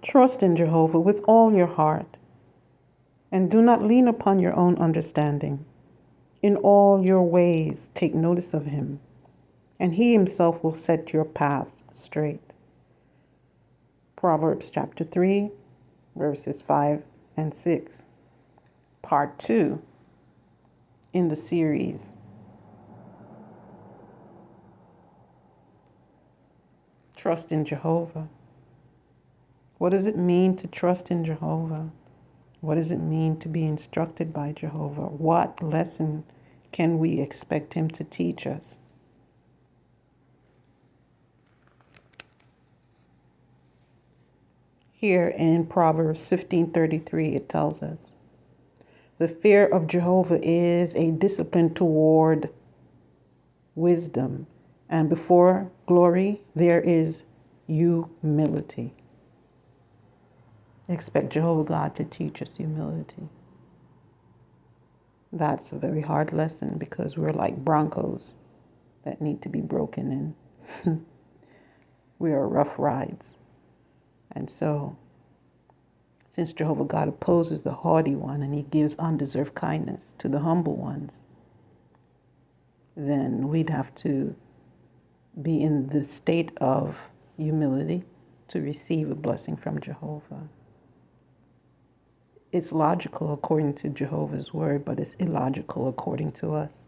Trust in Jehovah with all your heart, and do not lean upon your own understanding. In all your ways take notice of him, and he himself will set your paths straight. Proverbs chapter 3, verses 5 and 6. Part 2 in the series. Trust in Jehovah. What does it mean to trust in Jehovah? What does it mean to be instructed by Jehovah? What lesson can we expect him to teach us? Here in Proverbs 15:33, it tells us, the fear of Jehovah is a discipline toward wisdom, and before glory there is humility. Expect Jehovah God to teach us humility. That's a very hard lesson because we're like Broncos that need to be broken in. We are rough rides. And so, since Jehovah God opposes the haughty one and he gives undeserved kindness to the humble ones, then we'd have to be in the state of humility to receive a blessing from Jehovah. It's logical according to Jehovah's word, but it's illogical according to us,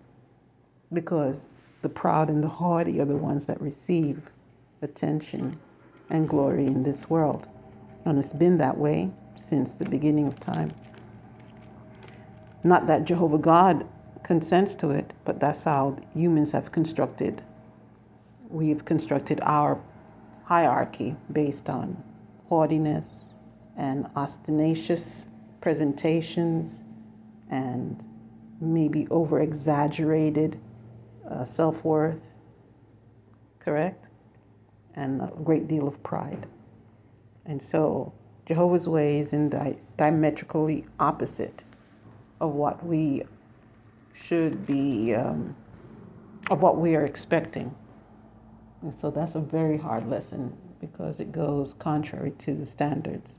because the proud and the haughty are the ones that receive attention and glory in this world. And it's been that way since the beginning of time. Not that Jehovah God consents to it, but that's how humans have constructed. We've constructed our hierarchy based on haughtiness and ostentatious presentations and maybe over-exaggerated self-worth, correct? And a great deal of pride. And so Jehovah's way is diametrically opposite of what we should be, of what we are expecting. And so that's a very hard lesson because it goes contrary to the standards.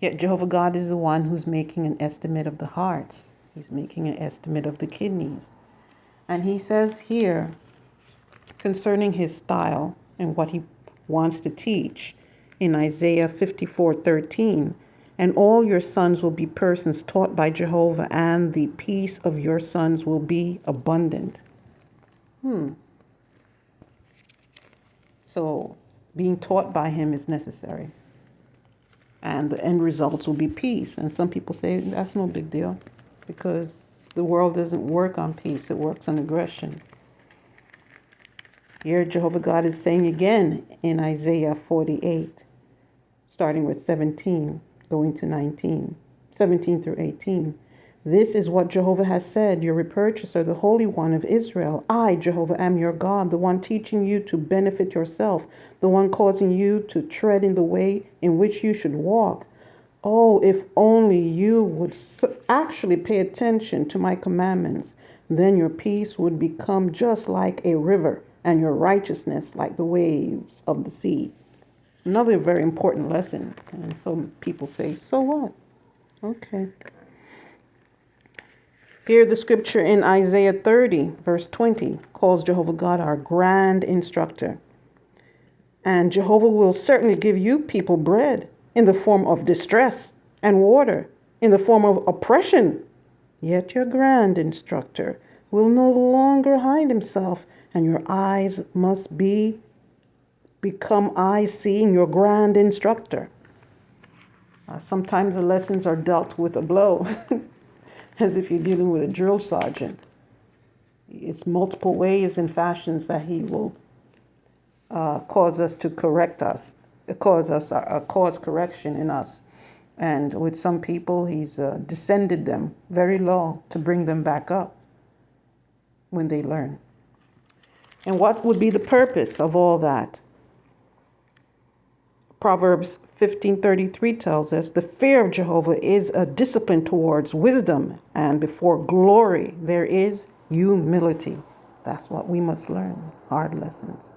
Yet Jehovah God is the one who's making an estimate of the hearts. He's making an estimate of the kidneys. And he says here, concerning his style and what he wants to teach in Isaiah 54:13, and all your sons will be persons taught by Jehovah, and the peace of your sons will be abundant. So being taught by him is necessary. And the end results will be peace. And some people say that's no big deal because the world doesn't work on peace, it works on aggression. Here Jehovah God is saying again in Isaiah 48, starting with 17, going to 19, 17 through 18. This is what Jehovah has said, your repurchaser, the Holy One of Israel. I, Jehovah, am your God, the one teaching you to benefit yourself, the one causing you to tread in the way in which you should walk. Oh, if only you would actually pay attention to my commandments, then your peace would become just like a river, and your righteousness like the waves of the sea. Another very important lesson. And some people say, so what? Okay. Here the scripture in Isaiah 30, verse 20, calls Jehovah God our grand instructor. And Jehovah will certainly give you people bread in the form of distress and water in the form of oppression. Yet your grand instructor will no longer hide himself, and your eyes must become eyes seeing your grand instructor. Sometimes the lessons are dealt with a blow, as if you're dealing with a drill sergeant. It's multiple ways and fashions that he will cause us to correct us, cause correction in us. And with some people, he's descended them very low to bring them back up when they learn. And what would be the purpose of all that? Proverbs 15:33 tells us, the fear of Jehovah is a discipline towards wisdom, and before glory there is humility. That's what we must learn, hard lessons.